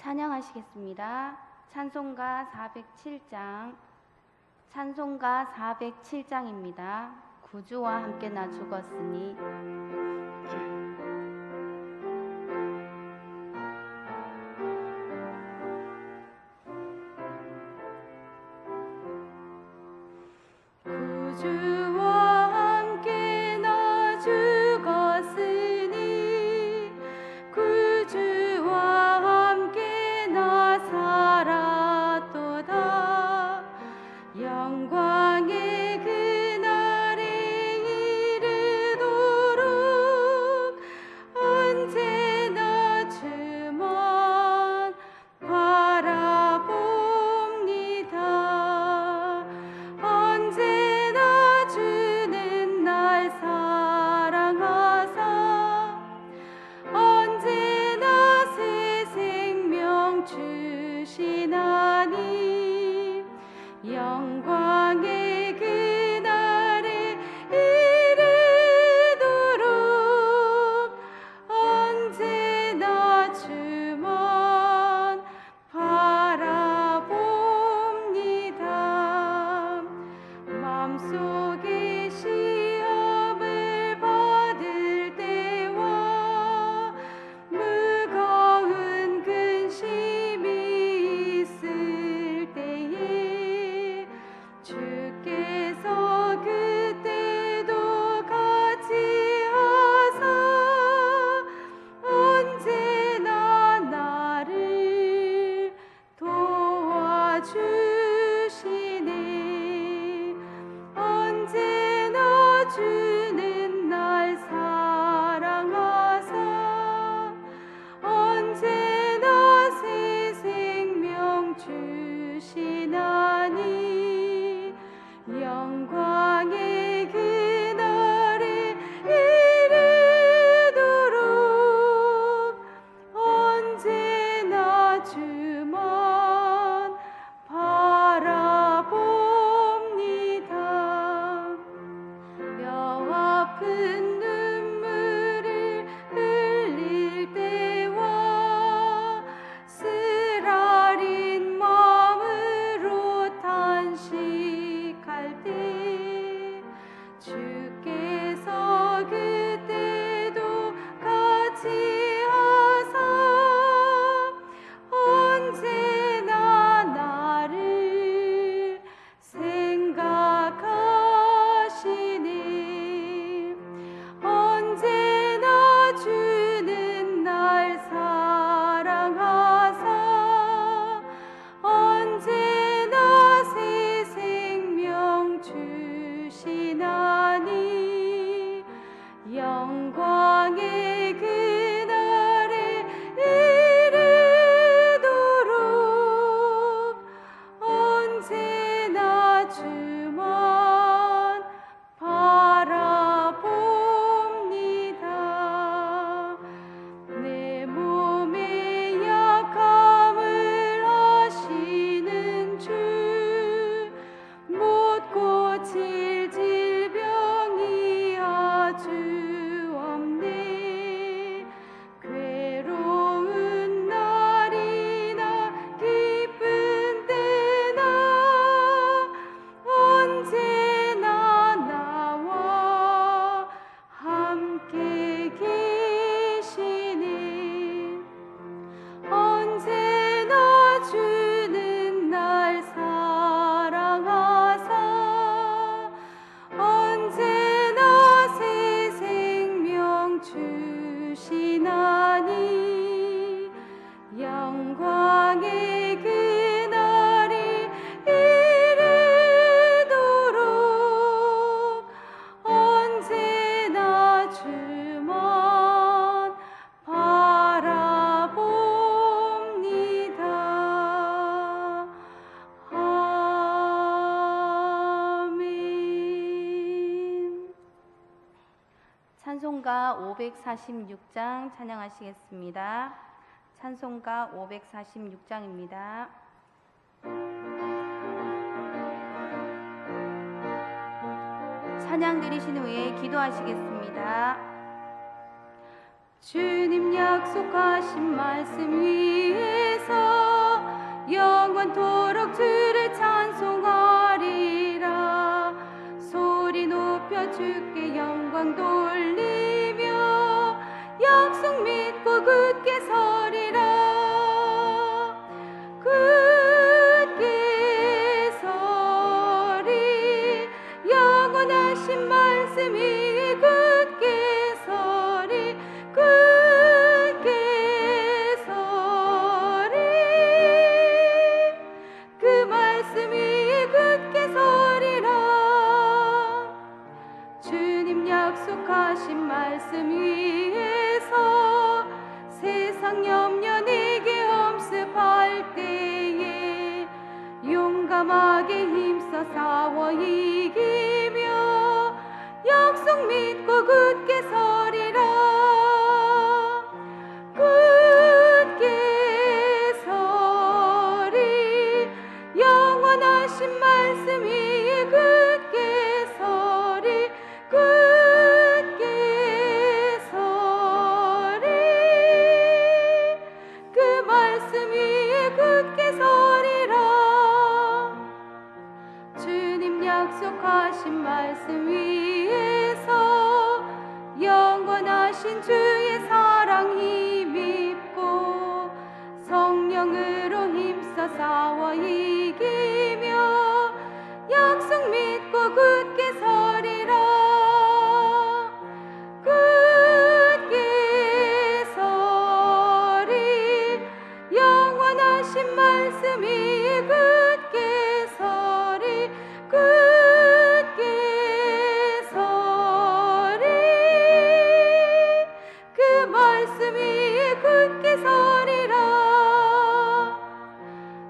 찬양하시겠습니다. 찬송가 407장, 찬송가 407장입니다. 구주와 함께 나 죽었으니. 영광의 그날에 이르도록 언제나 주만 바라봅니다. 마음속에 시험을 받을 때와 무거운 근심이 있을 때에 주께서 그때도 같이 하사 언제나 나를 도와주시네. 언제나 주는 날 사랑하사 언제나 새 생명 주시나니 영광의 그날에 이르도록 언제나 주만 바라봅니다. 뼈 아픈 눈물을 흘릴 때와 쓰라린 마음으로 탄식할 때 주께서 그때도 같이 하사 언제나 나를 생각하시네. 언제나 주는 날 사랑하사 언제나 새 생명 주시나니 영광의 그날에 이르도록 언제나 주만 바라봅니다. 내 몸의 약함을 아시는 주, 못 고칠 질병이 아주 없네. 괴로운 날이나 기쁜 때나 언제나 나와 함께 계시네. 언제나 주는 날 사랑하사 언제나 새 생명 주시나니 영광의 그날이 이르도록 언제나 주만 바라봅니다. 아멘. 찬송가 546장 찬양하시겠습니다. 찬송가 546장입니다. 찬양 드리신 후에 기도하시겠습니다. 주님 약속하신 말씀 위에서 영원토록 주를 찬송하리라. 소리 높여 주께 영광 돌리며 약속 믿고 굳게 서리라. 굳게 서리 영원하신 말씀이 굳게 서리 굳게 서리 그 말씀이 굳게 서리라. 주님 약속하신 말씀 위에서 세상 염려 내게 엄습할 때에 용감하게 힘써 싸워 이기며 약속 믿고 굳게 서리라. 굳게 서리 영원하신 말씀이 굳게 서리 굳게 서리 그 말씀이 굳게 서리라. 주님 약속하신 말씀 위에서 영원하신 주의 사랑 힘입고 성령으로 힘써 싸워 이기며 약속 믿고 굳게 서리라. 굳게 서리 영원하신 말씀이 굳게 서리 굳게 서리 그 말씀이 굳게 서리라.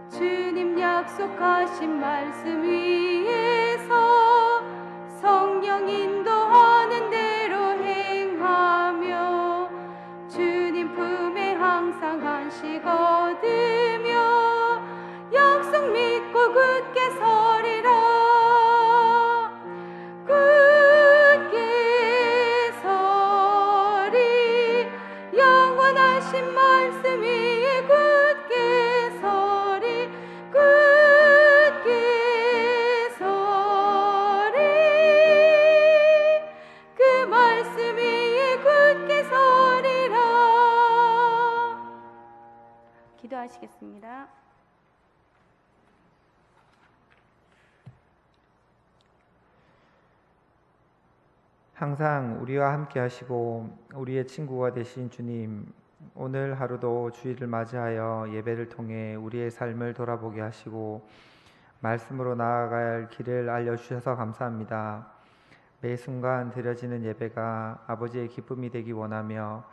주님 약속하신 말씀 위에서 성령 인도하는 대로 행하며 주님 품에 항상 안식 얻으며 약속 믿고 굳게 서리라. 굳게 서리 영원하신 말씀이 굳게 서리 굳게 서리 그 말씀이 굳게 서리라. 기도하시겠습니다. 항상 우리와 함께 하시고 우리의 친구가 되신 주님, 오늘 하루도 주일을 맞이하여 예배를 통해 우리의 삶을 돌아보게 하시고 말씀으로 나아가야 할 길을 알려주셔서 감사합니다. 매 순간 드려지는 예배가 아버지의 기쁨이 되기 원하며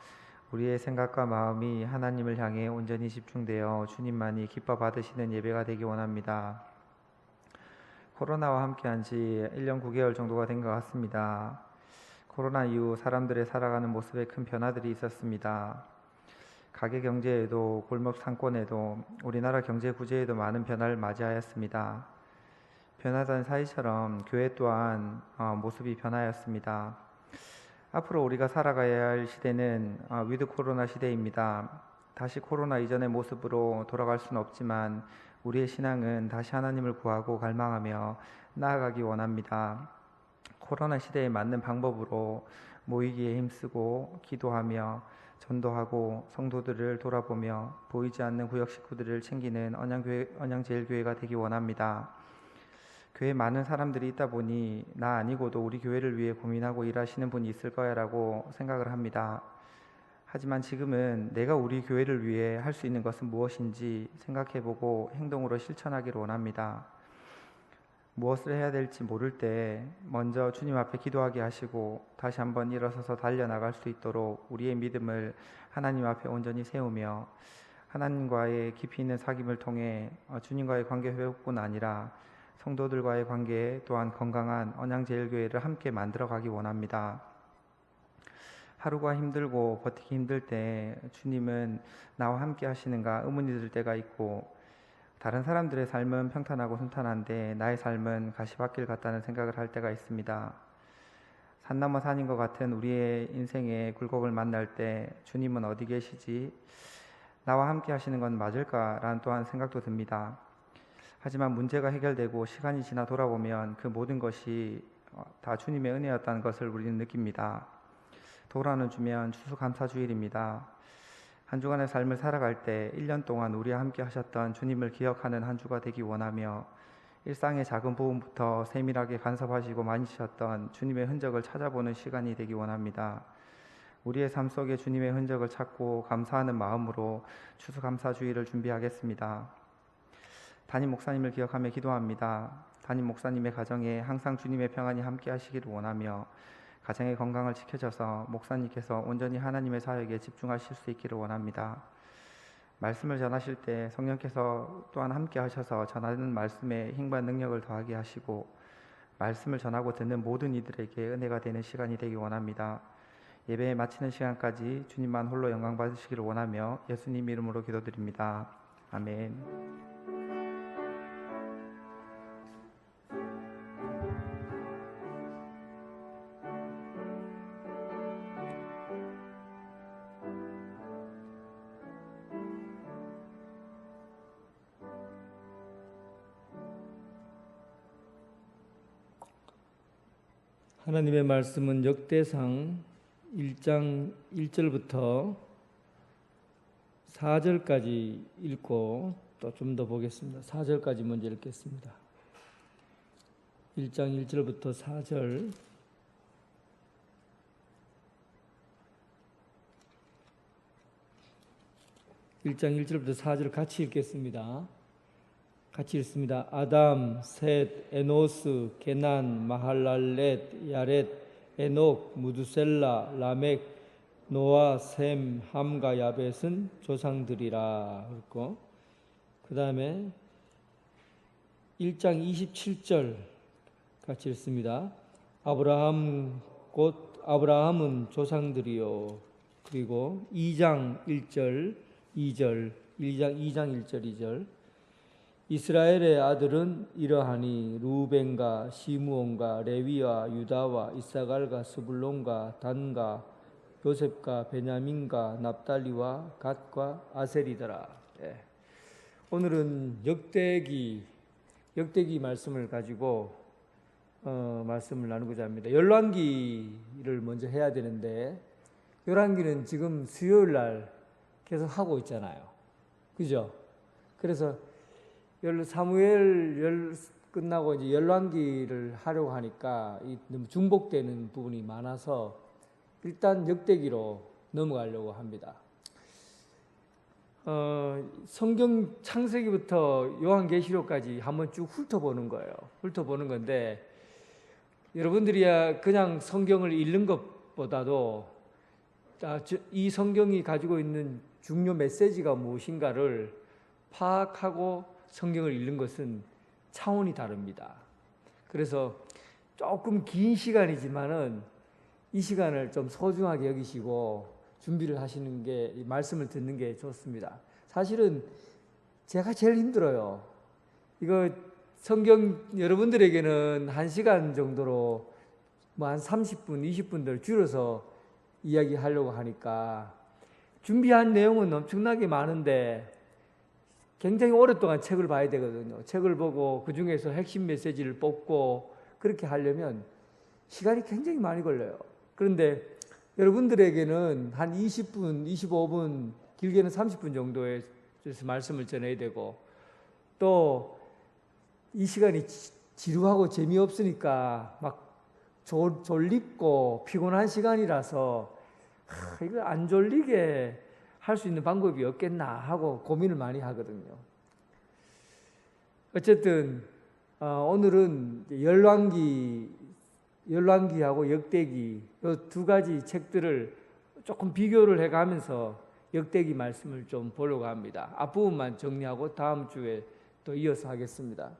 우리의 생각과 마음이 하나님을 향해 온전히 집중되어 주님만이 기뻐 받으시는 예배가 되기 원합니다. 코로나와 함께한 지 1년 9개월 정도가 된 것 같습니다. 코로나 이후 사람들의 살아가는 모습에 큰 변화들이 있었습니다. 가계 경제에도 골목 상권에도 우리나라 경제 구조에도 많은 변화를 맞이하였습니다. 변화된 사이처럼 교회 또한 모습이 변하였습니다. 앞으로 우리가 살아가야 할 시대는 위드 코로나 시대입니다. 다시 코로나 이전의 모습으로 돌아갈 수는 없지만 우리의 신앙은 다시 하나님을 구하고 갈망하며 나아가기 원합니다. 코로나 시대에 맞는 방법으로 모이기에 힘쓰고 기도하며 전도하고 성도들을 돌아보며 보이지 않는 구역 식구들을 챙기는 언양제일교회가 되기 원합니다. 교회에 많은 사람들이 있다 보니 나 아니고도 우리 교회를 위해 고민하고 일하시는 분이 있을 거야라고 생각을 합니다. 하지만 지금은 내가 우리 교회를 위해 할 수 있는 것은 무엇인지 생각해보고 행동으로 실천하기를 원합니다. 무엇을 해야 될지 모를 때 먼저 주님 앞에 기도하게 하시고 다시 한번 일어서서 달려나갈 수 있도록 우리의 믿음을 하나님 앞에 온전히 세우며 하나님과의 깊이 있는 사귐을 통해 주님과의 관계 회복뿐 아니라 성도들과의 관계 또한 건강한 언양제일교회를 함께 만들어가기 원합니다. 하루가 힘들고 버티기 힘들 때 주님은 나와 함께 하시는가 의문이 들 때가 있고, 다른 사람들의 삶은 평탄하고 순탄한데 나의 삶은 가시밭길 같다는 생각을 할 때가 있습니다. 산 넘어 산인 것 같은 우리의 인생의 굴곡을 만날 때 주님은 어디 계시지? 나와 함께 하시는 건 맞을까라는 또한 생각도 듭니다. 하지만 문제가 해결되고 시간이 지나 돌아보면 그 모든 것이 다 주님의 은혜였다는 것을 우리는 느낍니다. 돌아오는 주면 추수감사주일입니다. 한 주간의 삶을 살아갈 때 1년 동안 우리와 함께 하셨던 주님을 기억하는 한 주가 되기 원하며 일상의 작은 부분부터 세밀하게 간섭하시고 만지셨던 주님의 흔적을 찾아보는 시간이 되기 원합니다. 우리의 삶 속에 주님의 흔적을 찾고 감사하는 마음으로 추수감사주일을 준비하겠습니다. 담임 목사님을 기억하며 기도합니다. 담임 목사님의 가정에 항상 주님의 평안이 함께 하시기를 원하며 가정의 건강을 지켜줘서 목사님께서 온전히 하나님의 사역에 집중하실 수 있기를 원합니다. 말씀을 전하실 때 성령께서 또한 함께 하셔서 전하는 말씀에 힘과 능력을 더하게 하시고 말씀을 전하고 듣는 모든 이들에게 은혜가 되는 시간이 되기 원합니다. 예배 마치는 시간까지 주님만 홀로 영광 받으시기를 원하며 예수님 이름으로 기도드립니다. 아멘. 하나님의 말씀은 역대상 1장 1절부터 4절까지 읽고 또 좀 더 보겠습니다. 4절까지 먼저 읽겠습니다. 1장 1절부터 4절. (1장 1절부터 4절) 같이 읽겠습니다. 같이 읽습니다. 아담, 셋, 에노스, 게난, 마할랄렛, 야렛, 에녹, 무두셀라, 라멕, 노아, 셈, 함과 야벳은 조상들이라. 그렇고 그 다음에 1장 27절 같이 읽습니다. 아브라함 곧 아브라함은 조상들이요. 그리고 2장 1절 2절 2장 1절 2절 이스라엘의 아들은 이러하니 루벤과 시므온과 레위와 유다와 이사갈과 스불론과 단과 요셉과 베냐민과 납달리와 갓과 아셀이더라. 오늘은 역대기 말씀을 가지고 말씀을 나누고자 합니다. 열왕기를 먼저 해야 되는데 열왕기는 지금 수요일 날 계속 하고 있잖아요. 그죠? 그래서 사무엘 끝나고 이제 열왕기를 하려고 하니까 너무 중복되는 부분이 많아서 일단 역대기로 넘어가려고 합니다. 성경 창세기부터 요한계시록까지 한번 쭉 훑어보는 거예요. 훑어보는 건데 여러분들이 그냥 성경을 읽는 것보다도 이 성경이 가지고 있는 중요 메시지가 무엇인가를 파악하고 성경을 읽는 것은 차원이 다릅니다. 그래서 조금 긴 시간이지만은 이 시간을 좀 소중하게 여기시고 준비를 하시는 게, 말씀을 듣는 게 좋습니다. 사실은 제가 제일 힘들어요. 이거 성경 여러분들에게는 1시간 정도로 뭐 한 30분, 20분들 줄여서 이야기하려고 하니까 준비한 내용은 엄청나게 많은데 굉장히 오랫동안 책을 봐야 되거든요. 책을 보고 그 중에서 핵심 메시지를 뽑고 그렇게 하려면 시간이 굉장히 많이 걸려요. 그런데 여러분들에게는 한 20분, 25분, 길게는 30분 정도의 말씀을 전해야 되고 또 이 시간이 지루하고 재미없으니까 막 졸립고 피곤한 시간이라서 이거 안 졸리게 할 수 있는 방법이 없겠나 하고 고민을 많이 하거든요. 어쨌든 오늘은 열왕기하고 역대기 이 두 가지 책들을 조금 비교를 해가면서 역대기 말씀을 좀 보려고 합니다. 앞부분만 정리하고 다음 주에 또 이어서 하겠습니다.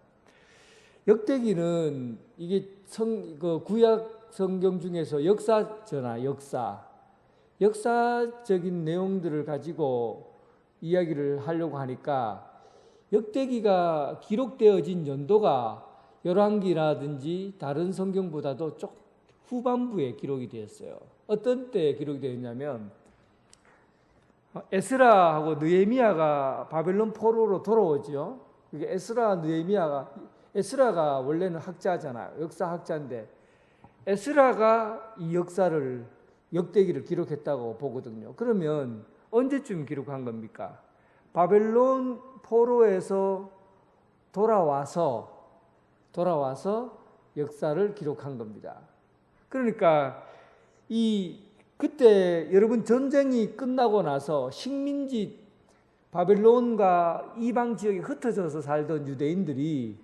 역대기는 이게 구약 성경 중에서 역사잖아, 역사적인 내용들을 가지고 이야기를 하려고 하니까 역대기가 기록되어진 연도가 열왕기라든지 다른 성경보다도 좀 후반부에 기록이 되었어요. 어떤 때 기록이 되었냐면 에스라하고 느헤미야가 바벨론 포로로 돌아오죠. 그게 에스라가 원래는 학자잖아요. 역사 학자인데 에스라가 이 역대기를 기록했다고 보거든요. 그러면 언제쯤 기록한 겁니까? 바벨론 포로에서 돌아와서 역사를 기록한 겁니다. 그러니까 그때 여러분 전쟁이 끝나고 나서 식민지 바벨론과 이방 지역에 흩어져서 살던 유대인들이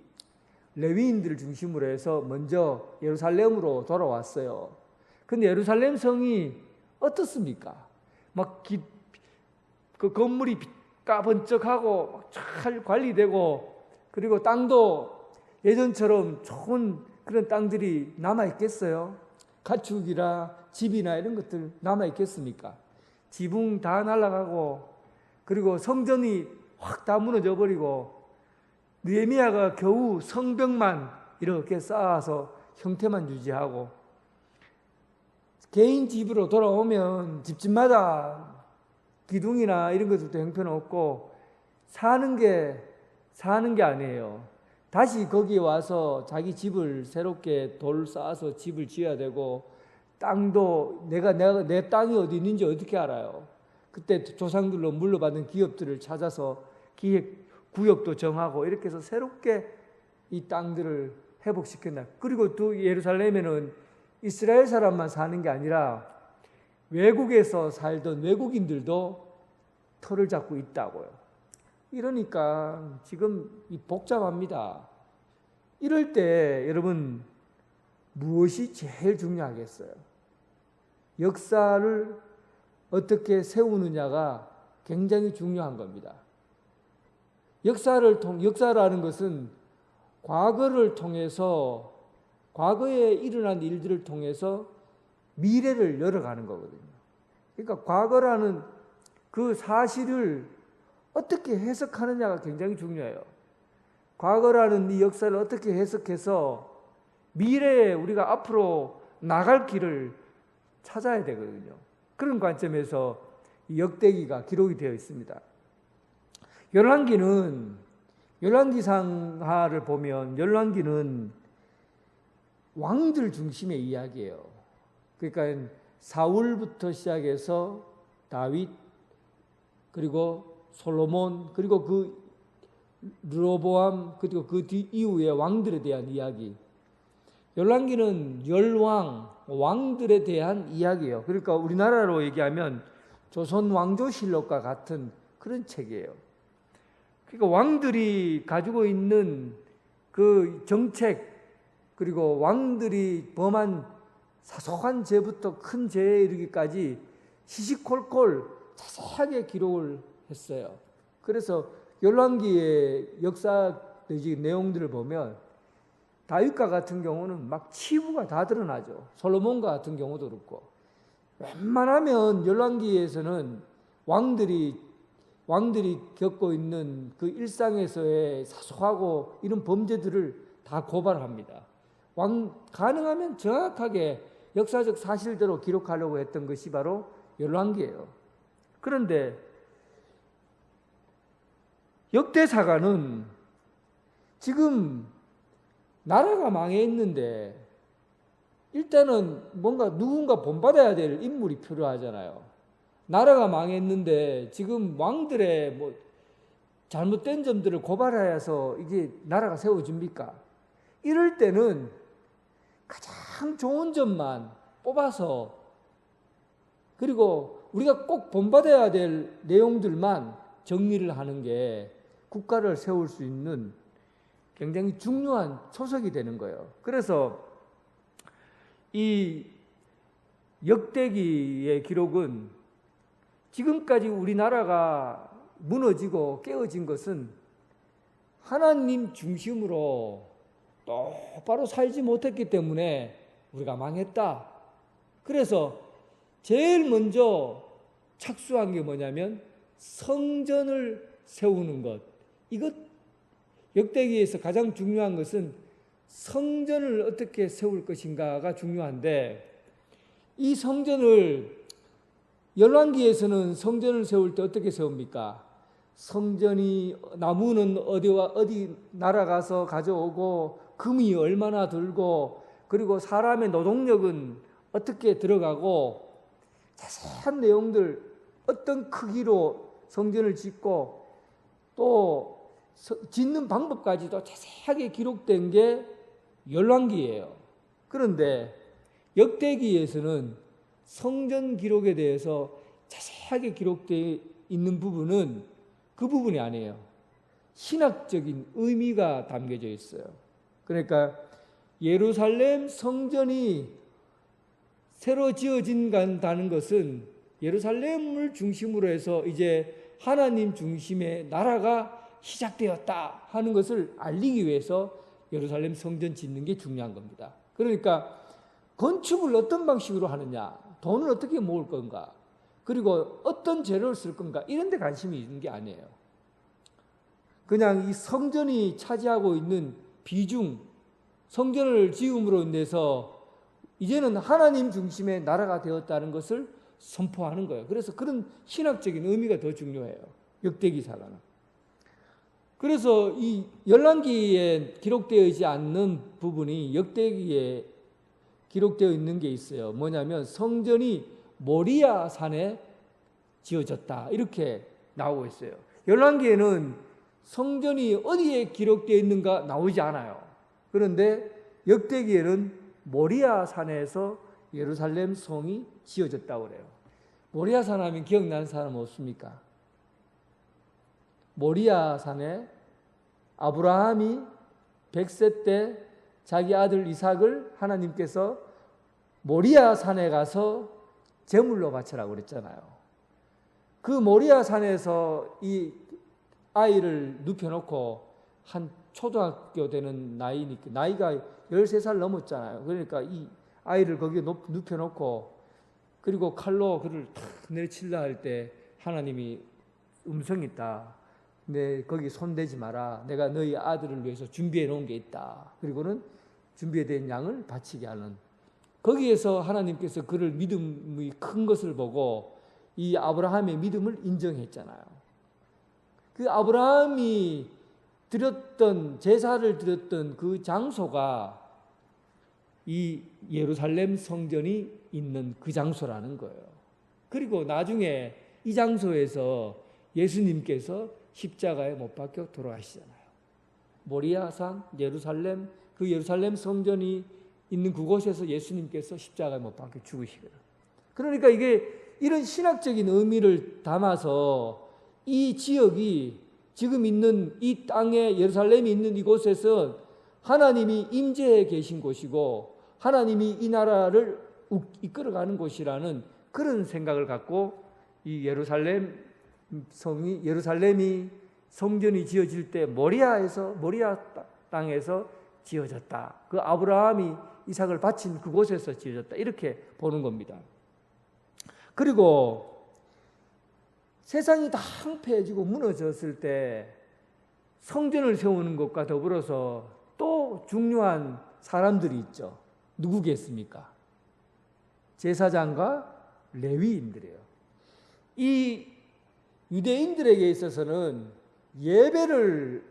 레위인들을 중심으로 해서 먼저 예루살렘으로 돌아왔어요. 근데 예루살렘 성이 어떻습니까? 그 건물이 까번쩍하고 잘 관리되고, 그리고 땅도 예전처럼 좋은 그런 땅들이 남아있겠어요? 가축이나 집이나 이런 것들 남아있겠습니까? 지붕 다 날아가고, 그리고 성전이 확 다 무너져 버리고, 느헤미야가 겨우 성벽만 이렇게 쌓아서 형태만 유지하고, 개인 집으로 돌아오면 집집마다 기둥이나 이런 것들도 형편없고 사는 게 아니에요. 다시 거기에 와서 자기 집을 새롭게 돌 쌓아서 집을 지어야 되고, 땅도 내 땅이 어디 있는지 어떻게 알아요? 그때 조상들로 물려받은 기업들을 찾아서 구역도 정하고 이렇게 해서 새롭게 이 땅들을 회복시켰나. 그리고 또 예루살렘에는 이스라엘 사람만 사는 게 아니라 외국에서 살던 외국인들도 터를 잡고 있다고요. 이러니까 지금 복잡합니다. 이럴 때 여러분 무엇이 제일 중요하겠어요? 역사를 어떻게 세우느냐가 굉장히 중요한 겁니다. 역사라는 것은 과거를 통해서, 과거에 일어난 일들을 통해서 미래를 열어가는 거거든요. 그러니까 과거라는 그 사실을 어떻게 해석하느냐가 굉장히 중요해요. 과거라는 이 역사를 어떻게 해석해서 미래에 우리가 앞으로 나갈 길을 찾아야 되거든요. 그런 관점에서 이 역대기가 기록이 되어 있습니다. 열왕기상하를 보면 열왕기는 왕들 중심의 이야기예요. 그러니까 사울부터 시작해서 다윗, 그리고 솔로몬, 그리고 그 르호보암, 그리고 그 뒤 이후의 왕들에 대한 이야기. 열왕기는 왕들에 대한 이야기예요. 그러니까 우리나라로 얘기하면 조선 왕조실록과 같은 그런 책이에요. 그러니까 왕들이 가지고 있는 그 정책, 그리고 왕들이 범한 사소한 죄부터 큰 죄에 이르기까지 시시콜콜 자세하게 기록을 했어요. 그래서 열왕기의 역사 내용들을 보면 다윗과 같은 경우는 막 치부가 다 드러나죠. 솔로몬과 같은 경우도 그렇고. 웬만하면 열왕기에서는 왕들이 겪고 있는 그 일상에서의 사소하고 이런 범죄들을 다 고발합니다. 가능하면 정확하게 역사적 사실대로 기록하려고 했던 것이 바로 열왕기예요. 그런데 역대사가는 지금 나라가 망해 있는데 일단은 누군가 본받아야 될 인물이 필요하잖아요. 나라가 망했는데 지금 왕들의 잘못된 점들을 고발해서 이게 나라가 세워집니까? 이럴 때는 가장 좋은 점만 뽑아서, 그리고 우리가 꼭 본받아야 될 내용들만 정리를 하는 게 국가를 세울 수 있는 굉장히 중요한 초석이 되는 거예요. 그래서 이 역대기의 기록은 지금까지 우리나라가 무너지고 깨어진 것은 하나님 중심으로 똑바로 살지 못했기 때문에 우리가 망했다. 그래서 제일 먼저 착수한 게 뭐냐면 성전을 세우는 것. 이것 역대기에서 가장 중요한 것은 성전을 어떻게 세울 것인가가 중요한데, 이 성전을 열왕기에서는 성전을 세울 때 어떻게 세웁니까? 성전이 나무는 어디와 어디 날아가서 가져오고 금이 얼마나 들고 그리고 사람의 노동력은 어떻게 들어가고 자세한 내용들, 어떤 크기로 성전을 짓고 또 짓는 방법까지도 자세하게 기록된 게 열왕기예요. 그런데 역대기에서는 성전 기록에 대해서 자세하게 기록되어 있는 부분은 그 부분이 아니에요. 신학적인 의미가 담겨져 있어요. 그러니까 예루살렘 성전이 새로 지어진다는 것은 예루살렘을 중심으로 해서 이제 하나님 중심의 나라가 시작되었다 하는 것을 알리기 위해서 예루살렘 성전 짓는 게 중요한 겁니다. 그러니까 건축을 어떤 방식으로 하느냐, 돈을 어떻게 모을 건가, 그리고 어떤 재료를 쓸 건가, 이런 데 관심이 있는 게 아니에요. 그냥 이 성전이 차지하고 있는 비중, 성전을 지음으로 인해서 이제는 하나님 중심의 나라가 되었다는 것을 선포하는 거예요. 그래서 그런 신학적인 의미가 더 중요해요. 역대기사가는. 그래서 이 열왕기에 기록되어 있지 않는 부분이 역대기에 기록되어 있는 게 있어요. 뭐냐면 성전이 모리아 산에 지어졌다, 이렇게 나오고 있어요. 열왕기에는 성전이 어디에 기록되어 있는가 나오지 않아요. 그런데 역대기에는 모리아 산에서 예루살렘 성이 지어졌다고 그래요. 모리아 산 하면 기억나는 사람 없습니까? 모리아 산에 아브라함이 100세 때 자기 아들 이삭을 하나님께서 모리아 산에 가서 제물로 바치라고 그랬잖아요. 그 모리아 산에서 이 아이를 눕혀놓고 한 초등학교 되는 나이니까, 나이가 13살 넘었잖아요. 그러니까 이 아이를 거기에 눕혀놓고 그리고 칼로 그를 탁 내리칠라 할 때 하나님이 음성이 있다. 거기 손대지 마라. 내가 너희 아들을 위해서 준비해 놓은 게 있다. 그리고는 준비된 양을 바치게 하는, 거기에서 하나님께서 그를 믿음이 큰 것을 보고 이 아브라함의 믿음을 인정했잖아요. 그 아브라함이 드렸던, 제사를 드렸던 그 장소가 이 예루살렘 성전이 있는 그 장소라는 거예요. 그리고 나중에 이 장소에서 예수님께서 십자가에 못 박혀 돌아가시잖아요. 모리아산, 예루살렘, 그 예루살렘 성전이 있는 그곳에서 예수님께서 십자가에 못 박혀 죽으시거든요. 그러니까 이게 이런 신학적인 의미를 담아서 이 지역이 지금 있는 이 땅에, 예루살렘이 있는 이곳에서 하나님이 임재해 계신 곳이고 하나님이 이 나라를 이끌어가는 곳이라는 그런 생각을 갖고 이 예루살렘이 성전이 지어질 때 모리아 땅에서 지어졌다. 그 아브라함이 이삭을 바친 그곳에서 지어졌다. 이렇게 보는 겁니다. 그리고 세상이 다 황폐해지고 무너졌을 때 성전을 세우는 것과 더불어서 또 중요한 사람들이 있죠. 누구겠습니까? 제사장과 레위인들이에요. 이 유대인들에게 있어서는 예배를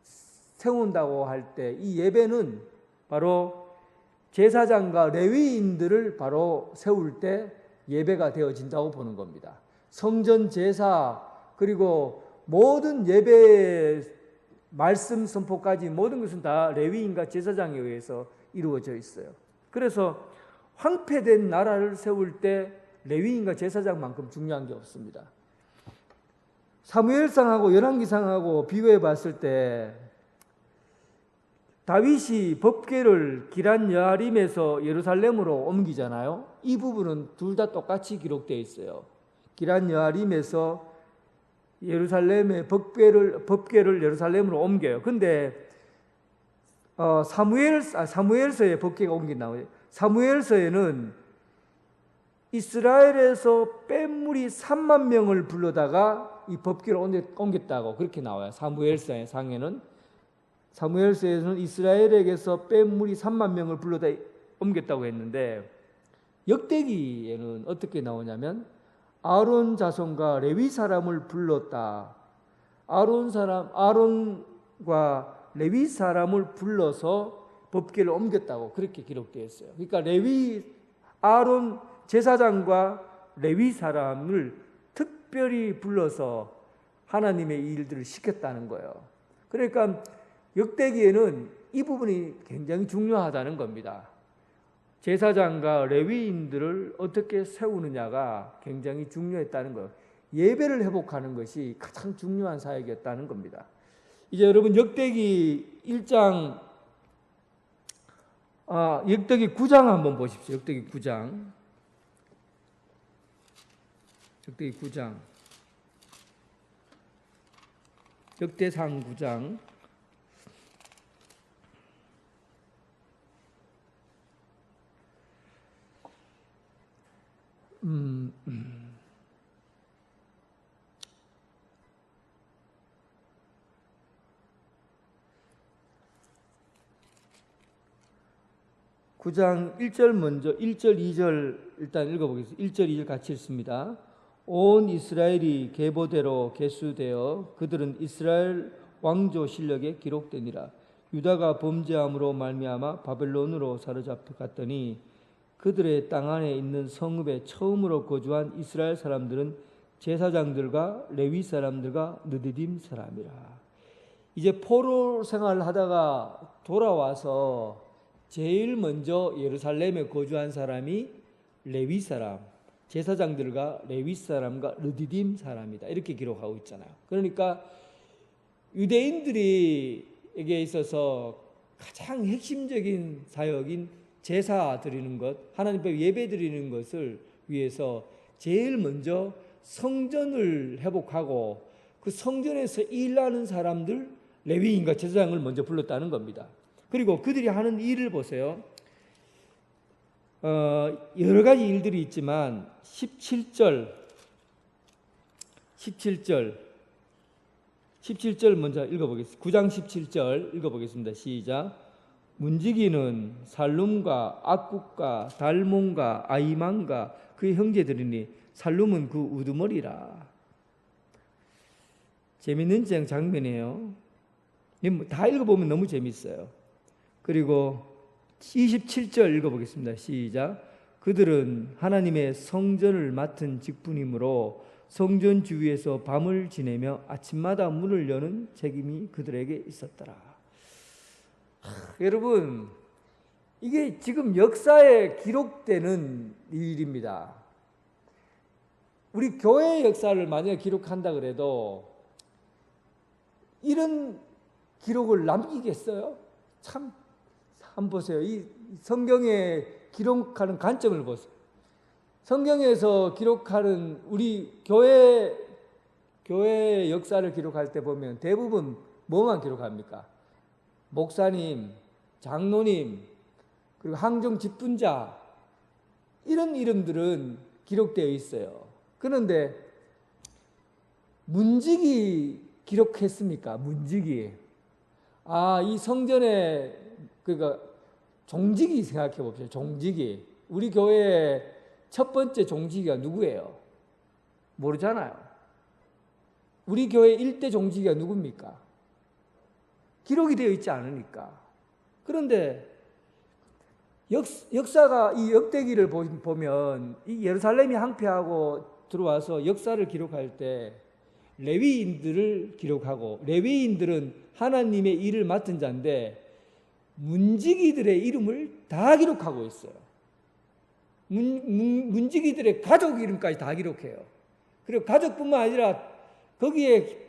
세운다고 할 때 이 예배는 바로 제사장과 레위인들을 바로 세울 때 예배가 되어진다고 보는 겁니다. 성전 제사 그리고 모든 예배 말씀 선포까지 모든 것은 다 레위인과 제사장에 의해서 이루어져 있어요. 그래서 황폐된 나라를 세울 때 레위인과 제사장만큼 중요한 게 없습니다. 사무엘상하고 열왕기상하고 비교해 봤을 때 다윗이 법궤를 기란 여아림에서 예루살렘으로 옮기잖아요. 이 부분은 둘 다 똑같이 기록되어 있어요. 기란 여아림에서 예루살렘의 법궤를 예루살렘으로 옮겨요. 근데 사무엘서에 법궤가 옮긴다고요. 사무엘서에는 이스라엘에서 뺀 무리 3만 명을 불러다가 이 법궤를 옮겼다고 그렇게 나와요. 사무엘서의 상에는 사무엘서에서는 이스라엘에게서 뺀 무리 3만 명을 불러다 옮겼다고 했는데 역대기에는 어떻게 나오냐면 아론 자손과 레위 사람을 불렀다. 아론과 레위 사람을 불러서 법궤를 옮겼다고 그렇게 기록되어 있어요. 그러니까 아론 제사장과 레위 사람을 특별히 불러서 하나님의 일들을 시켰다는 거예요. 그러니까 역대기에는 이 부분이 굉장히 중요하다는 겁니다. 제사장과 레위인들을 어떻게 세우느냐가 굉장히 중요했다는 거예요. 예배를 회복하는 것이 가장 중요한 사역이었다는 겁니다. 이제 여러분 역대기 1장 역대기 9장 한번 보십시오. 역대기 9장. 역대기 9장. 역대상 9장. 구장 1절 먼저 1절 2절 일단 읽어보겠습니다. 1절 2절 같이 읽습니다. 온 이스라엘이 계보대로 계수되어 그들은 이스라엘 왕조 실력에 기록되니라. 유다가 범죄함으로 말미암아 바벨론으로 사로잡혀 갔더니 그들의 땅 안에 있는 성읍에 처음으로 거주한 이스라엘 사람들은 제사장들과 레위 사람들과 느디딤 사람이라. 이제 포로 생활을 하다가 돌아와서 제일 먼저 예루살렘에 거주한 사람이 레위 사람, 제사장들과 레위 사람과 느디딤 사람이다. 이렇게 기록하고 있잖아요. 그러니까 유대인들에게 있어서 가장 핵심적인 사역인 제사 드리는 것, 하나님 앞에 예배 드리는 것을 위해서 제일 먼저 성전을 회복하고 그 성전에서 일하는 사람들, 레위인과 제사장을 먼저 불렀다는 겁니다. 그리고 그들이 하는 일을 보세요. 여러 가지 일들이 있지만 17절 먼저 읽어보겠습니다. 9장 17절 읽어보겠습니다. 시작. 문지기는 살룸과 악국과 달몬과 아이만과 그의 형제들이니 살룸은 그 우두머리라. 재밌는 장면이에요. 다 읽어보면 너무 재밌어요. 그리고 27절 읽어보겠습니다. 시작. 그들은 하나님의 성전을 맡은 직분이므로 성전 주위에서 밤을 지내며 아침마다 문을 여는 책임이 그들에게 있었더라. 여러분, 이게 지금 역사에 기록되는 일입니다. 우리 교회의 역사를 만약에 기록한다 그래도 이런 기록을 남기겠어요? 참, 한번 보세요. 이 성경에 기록하는 관점을 보세요. 성경에서 기록하는 우리 교회의 역사를 기록할 때 보면 대부분 뭐만 기록합니까? 목사님, 장로님, 그리고 항정 집분자 이런 이름들은 기록되어 있어요. 그런데 문지기 기록했습니까? 문지기. 이 성전에 그러니까 종지기 생각해 봅시다. 종지기. 우리 교회의 첫 번째 종지기가 누구예요? 모르잖아요. 우리 교회 1대 종지기가 누굽니까? 기록이 되어 있지 않으니까. 그런데 역사가 이 역대기를 보면 이 예루살렘이 항폐하고 들어와서 역사를 기록할 때 레위인들을 기록하고 레위인들은 하나님의 일을 맡은 자인데 문지기들의 이름을 다 기록하고 있어요. 문지기들의 가족 이름까지 다 기록해요. 그리고 가족뿐만 아니라 거기에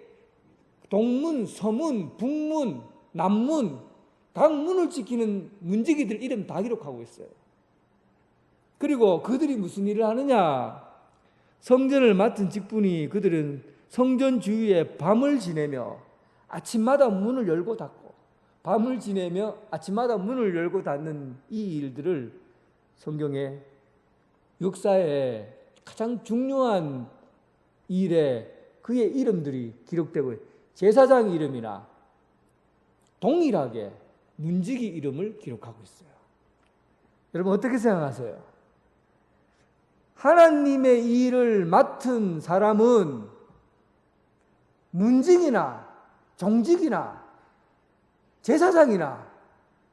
동문, 서문, 북문, 남문 각 문을 지키는 문지기들 이름 다 기록하고 있어요. 그리고 그들이 무슨 일을 하느냐? 성전을 맡은 직분이 그들은 성전 주위에 밤을 지내며 아침마다 문을 열고 닫고 밤을 지내며 아침마다 문을 열고 닫는 이 일들을 성경에 역사에 가장 중요한 일에 그의 이름들이 기록되고 제사장 이름이나 동일하게 문지기 이름을 기록하고 있어요. 여러분 어떻게 생각하세요? 하나님의 일을 맡은 사람은 문직이나 정직이나 제사장이나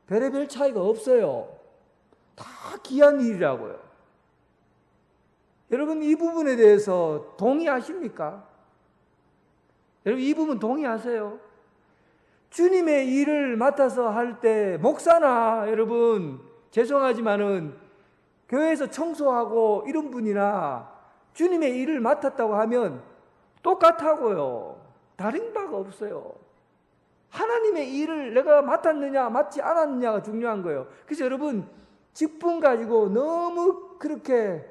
별의별 차이가 없어요. 다 귀한 일이라고요. 여러분 이 부분에 대해서 동의하십니까? 여러분 이 부분 동의하세요? 주님의 일을 맡아서 할 때 목사나 여러분 죄송하지만은 교회에서 청소하고 이런 분이나 주님의 일을 맡았다고 하면 똑같다고요. 다른 바가 없어요. 하나님의 일을 내가 맡았느냐 맡지 않았느냐가 중요한 거예요. 그래서 여러분 직분 가지고 너무 그렇게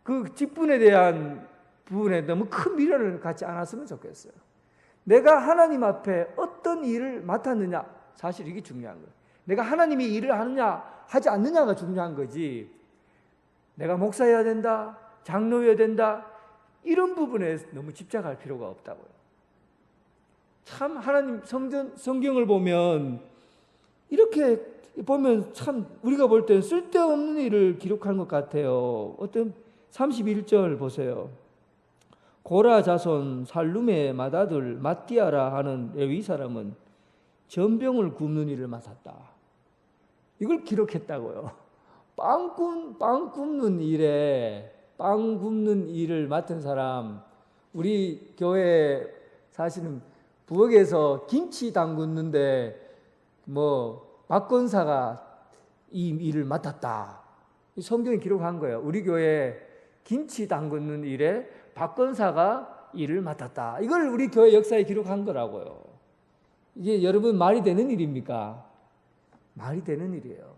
그 직분에 대한 부분에 너무 큰 미련을 갖지 않았으면 좋겠어요. 내가 하나님 앞에 어떤 일을 맡았느냐, 사실 이게 중요한 거예요. 내가 하나님이 일을 하느냐 하지 않느냐가 중요한 거지, 내가 목사여야 된다, 장로여야 된다, 이런 부분에 너무 집착할 필요가 없다고요. 참 하나님 성경을 보면 이렇게 보면 참 우리가 볼 때는 쓸데없는 일을 기록한 것 같아요. 어떤 31절 보세요. 고라 자손 살룸의 맏아들 마띠아라 하는 레위 사람은 전병을 굽는 일을 맡았다. 이걸 기록했다고요. 빵 굽는 일을 맡은 사람, 우리 교회 사실은 부엌에서 김치 담그는데 박 권사가 이 일을 맡았다. 성경에 기록한 거예요. 우리 교회 김치 담그는 일에 박 권사가 일을 맡았다. 이걸 우리 교회 역사에 기록한 거라고요. 이게 여러분 말이 되는 일입니까? 말이 되는 일이에요.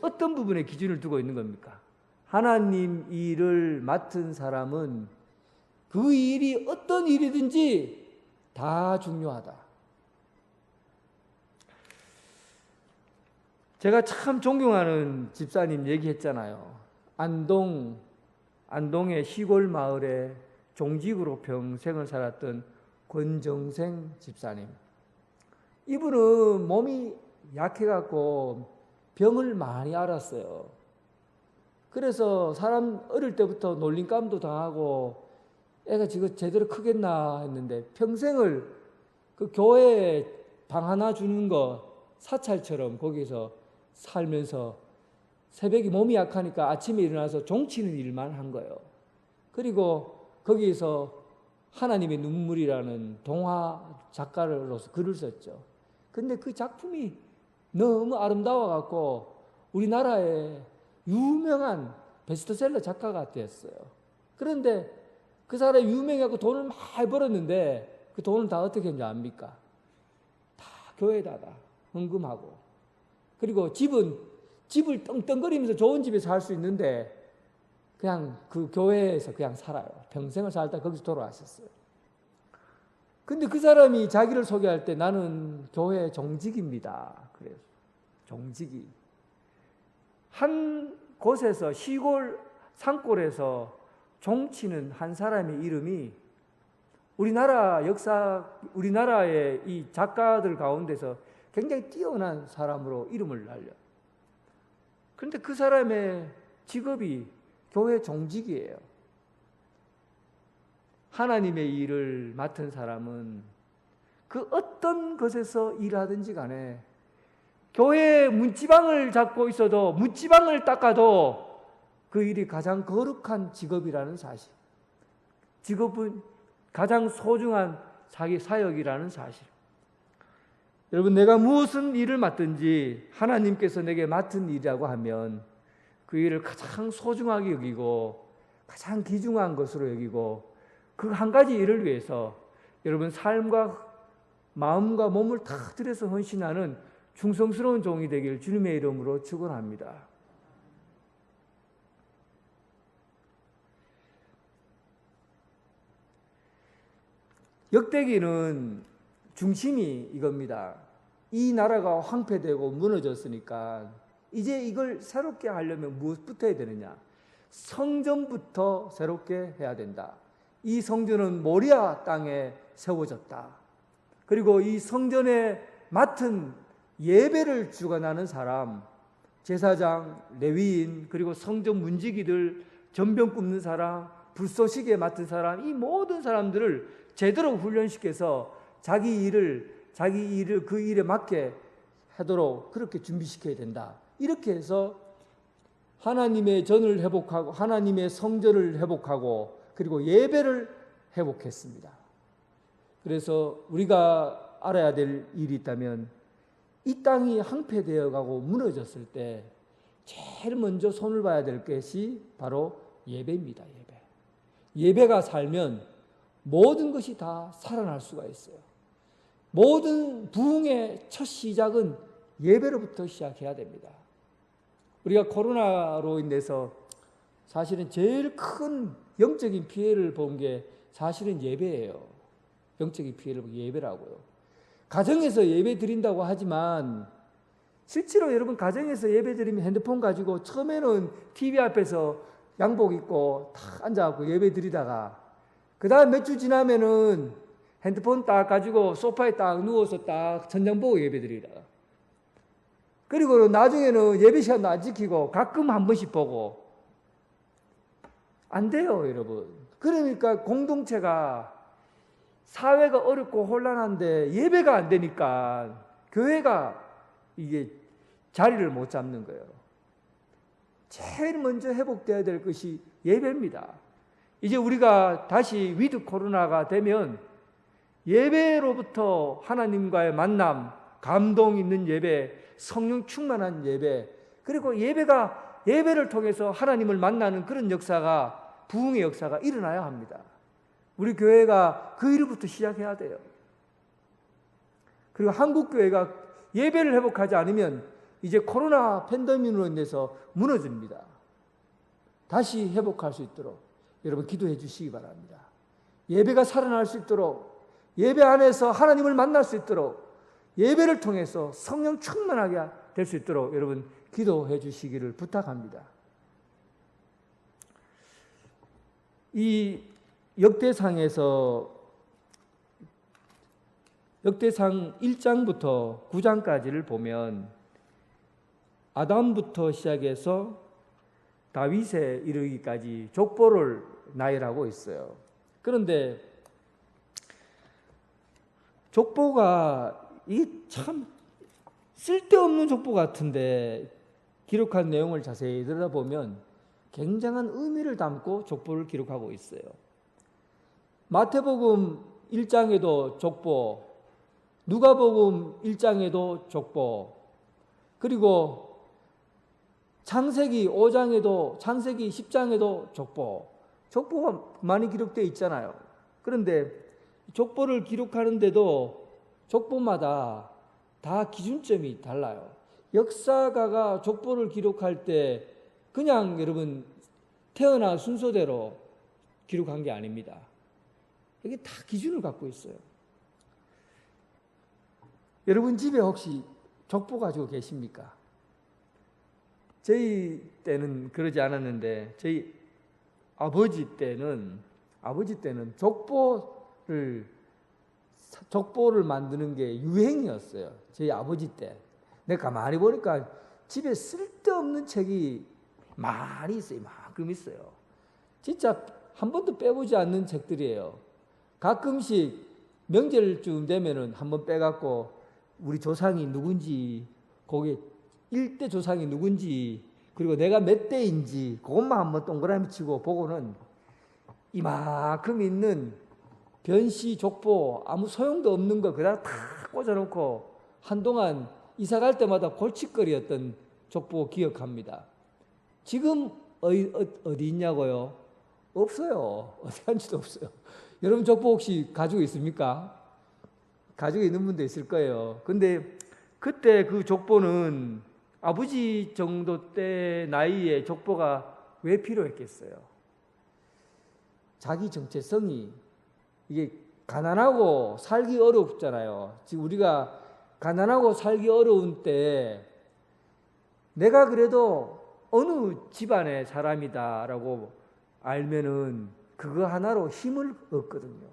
어떤 부분에 기준을 두고 있는 겁니까? 하나님 일을 맡은 사람은 그 일이 어떤 일이든지 다 중요하다. 제가 참 존경하는 집사님 얘기했잖아요. 안동의 시골 마을에 종직으로 평생을 살았던 권정생 집사님. 이분은 몸이 약해갖고 병을 많이 앓았어요. 그래서 사람 어릴 때부터 놀림감도 당하고 애가 지금 제대로 크겠나 했는데 평생을 그 교회에 방 하나 주는 거 사찰처럼 거기서 살면서 새벽에 몸이 약하니까 아침에 일어나서 종치는 일만 한 거예요. 그리고 거기에서 하나님의 눈물이라는 동화 작가로서 글을 썼죠. 근데 그 작품이 너무 아름다워갖고 우리나라의 유명한 베스트셀러 작가가 됐어요. 그런데 그 사람이 유명하고 돈을 많이 벌었는데 그 돈을 다 어떻게 했는지 압니까? 다 교회에다가 헌금하고, 그리고 집을 떵떵거리면서 좋은 집에 살 수 있는데 그냥 그 교회에서 그냥 살아요. 평생을 살다 거기서 돌아가셨어요. 근데 그 사람이 자기를 소개할 때 나는 교회 종직입니다. 그래요. 종직이. 한 곳에서 시골 산골에서 종치는 한 사람의 이름이 우리나라의 이 작가들 가운데서 굉장히 뛰어난 사람으로 이름을 날려요. 그런데 그 사람의 직업이 교회 종직이에요. 하나님의 일을 맡은 사람은 그 어떤 것에서 일하든지 간에 교회 문지방을 잡고 있어도 문지방을 닦아도 그 일이 가장 거룩한 직업이라는 사실, 직업은 가장 소중한 자기 사역이라는 사실. 여러분, 내가 무슨 일을 맡든지 하나님께서 내게 맡은 일이라고 하면 그 일을 가장 소중하게 여기고 가장 귀중한 것으로 여기고 그 한 가지 일을 위해서 여러분 삶과 마음과 몸을 다 들여서 헌신하는 충성스러운 종이 되길 주님의 이름으로 축원합니다. 역대기는 중심이 이겁니다. 이 나라가 황폐되고 무너졌으니까 이제 이걸 새롭게 하려면 무엇부터 해야 되느냐? 성전부터 새롭게 해야 된다. 이 성전은 모리아 땅에 세워졌다. 그리고 이 성전에 맡은 예배를 주관하는 사람, 제사장, 레위인, 그리고 성전 문지기들, 전병 굽는 사람, 불쏘시개 맡은 사람, 이 모든 사람들을 제대로 훈련시켜서 자기 일을 그 일에 맞게 하도록 그렇게 준비시켜야 된다. 이렇게 해서 하나님의 전을 회복하고 하나님의 성전을 회복하고 그리고 예배를 회복했습니다. 그래서 우리가 알아야 될 일이 있다면 이 땅이 황폐되어 가고 무너졌을 때 제일 먼저 손을 봐야 될 것이 바로 예배입니다. 예배가 살면 모든 것이 다 살아날 수가 있어요. 모든 부흥의 첫 시작은 예배로부터 시작해야 됩니다. 우리가 코로나로 인해서 사실은 제일 큰 영적인 피해를 본 게 사실은 예배예요. 영적인 피해를 본 게 예배라고요. 가정에서 예배 드린다고 하지만 실제로 여러분 가정에서 예배 드리면 핸드폰 가지고 처음에는 TV 앞에서 양복 입고 탁 앉아갖고 예배 드리다가 그 다음 몇 주 지나면은 핸드폰 딱 가지고 소파에 딱 누워서 딱 천장 보고 예배 드리다가 그리고 나중에는 예배 시간도 안 지키고 가끔 한 번씩 보고 안 돼요, 여러분. 그러니까 공동체가 사회가 어렵고 혼란한데 예배가 안 되니까 교회가 이게 자리를 못 잡는 거예요. 제일 먼저 회복돼야 될 것이 예배입니다. 이제 우리가 다시 위드 코로나가 되면 예배로부터 하나님과의 만남, 감동 있는 예배, 성령 충만한 예배, 그리고 예배를 통해서 하나님을 만나는 그런 역사가 부흥의 역사가 일어나야 합니다. 우리 교회가 그 일부터 시작해야 돼요. 그리고 한국 교회가 예배를 회복하지 않으면 이제 코로나 팬데믹으로 인해서 무너집니다. 다시 회복할 수 있도록 여러분 기도해 주시기 바랍니다. 예배가 살아날 수 있도록 예배 안에서 하나님을 만날 수 있도록 예배를 통해서 성령 충만하게 될 수 있도록 여러분 기도해 주시기를 부탁합니다. 이 역대상 1장부터 9장까지를 보면 아담부터 시작해서 다윗에 이르기까지 족보를 나열하고 있어요. 그런데 족보가 이 참 쓸데없는 족보 같은데 기록한 내용을 자세히 들여다보면 굉장한 의미를 담고 족보를 기록하고 있어요. 마태복음 1장에도 족보, 누가복음 1장에도 족보, 그리고 창세기 5장에도 창세기 10장에도 족보가 많이 기록되어 있잖아요. 그런데 족보를 기록하는데도 족보마다 다 기준점이 달라요. 역사가가 족보를 기록할 때 그냥 여러분 태어난 순서대로 기록한 게 아닙니다. 이게 다 기준을 갖고 있어요. 여러분 집에 혹시 족보 가지고 계십니까? 저희 때는 그러지 않았는데 저희 아버지 때는 족보를 만드는 게 유행이었어요. 저희 아버지 때. 내가 가만히 보니까 집에 쓸데없는 책이 많이 있어요. 이만큼 있어요. 진짜 한 번도 빼보지 않는 책들이에요. 가끔씩 명절쯤 되면은 한번 빼갖고 우리 조상이 누군지, 거기 일대 조상이 누군지, 그리고 내가 몇 대인지 그것만 한번 동그라미 치고 보고는 이만큼 있는 변시 족보 아무 소용도 없는 거 그다 다 꽂아놓고 한동안 이사 갈 때마다 골칫거리였던 족보 기억합니다. 지금 어디 있냐고요? 없어요. 어디 간지도 없어요. 여러분 족보 혹시 가지고 있습니까? 가지고 있는 분도 있을 거예요. 근데 그때 그 족보는 아버지 정도 때 나이에 족보가 왜 필요했겠어요? 자기 정체성이 이게 가난하고 살기 어렵잖아요. 지금 우리가 가난하고 살기 어려운 때 내가 그래도 어느 집안의 사람이다라고 알면은 그거 하나로 힘을 얻거든요.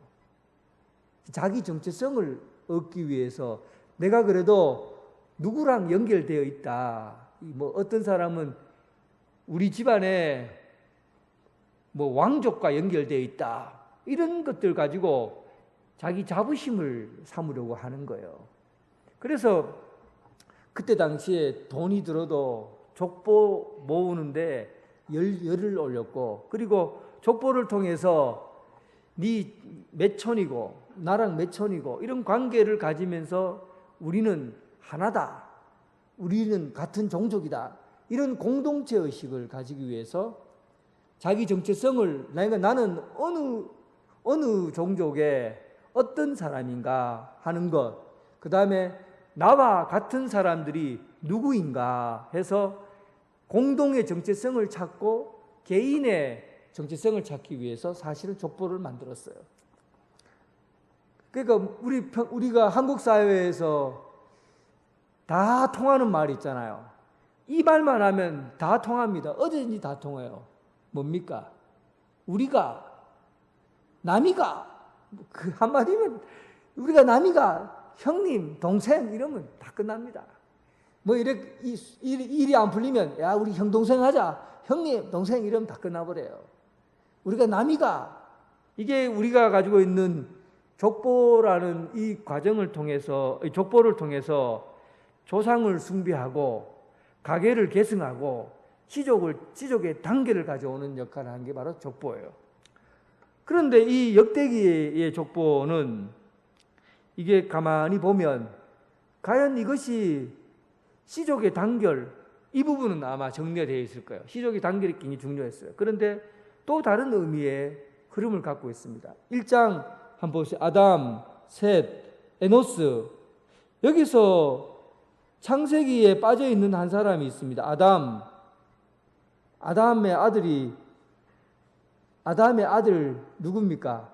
자기 정체성을 얻기 위해서 내가 그래도 누구랑 연결되어 있다. 뭐 어떤 사람은 우리 집안에 뭐 왕족과 연결되어 있다. 이런 것들 가지고 자기 자부심을 삼으려고 하는 거예요. 그래서 그때 당시에 돈이 들어도 족보 모으는데 열을 올렸고, 그리고 족보를 통해서 네 몇 촌이고 나랑 몇 촌이고 이런 관계를 가지면서 우리는 하나다, 우리는 같은 종족이다, 이런 공동체 의식을 가지기 위해서 자기 정체성을, 나는 어느 종족의 어떤 사람인가 하는 것, 그 다음에 나와 같은 사람들이 누구인가 해서 공동의 정체성을 찾고 개인의 정체성을 찾기 위해서 사실은 족보를 만들었어요. 그러니까 우리가 한국 사회에서 다 통하는 말이 있잖아요. 이 말만 하면 다 통합니다. 어디든지 다 통해요. 뭡니까? 우리가, 남이가, 그 한마디면 우리가 남이가, 형님, 동생 이러면 다 끝납니다. 뭐 이렇게 일이 안 풀리면 야 우리 형 동생 하자, 형님, 동생 이러면 다 끝나버려요. 우리가 남이가, 이게 우리가 가지고 있는 족보라는 이 과정을 통해서, 이 족보를 통해서 조상을 숭배하고 가계를 계승하고 지족의 단계를 가져오는 역할을 한 게 바로 족보예요. 그런데 이 역대기의 족보는 이게 가만히 보면 과연 이것이 시족의 단결, 이 부분은 아마 정리가 되어 있을 거예요. 시족의 단결이 굉장히 중요했어요. 그런데 또 다른 의미의 흐름을 갖고 있습니다. 1장 한번 보세요. 아담, 셋, 에노스. 여기서 창세기에 빠져 있는 한 사람이 있습니다. 아담의 아들 누굽니까?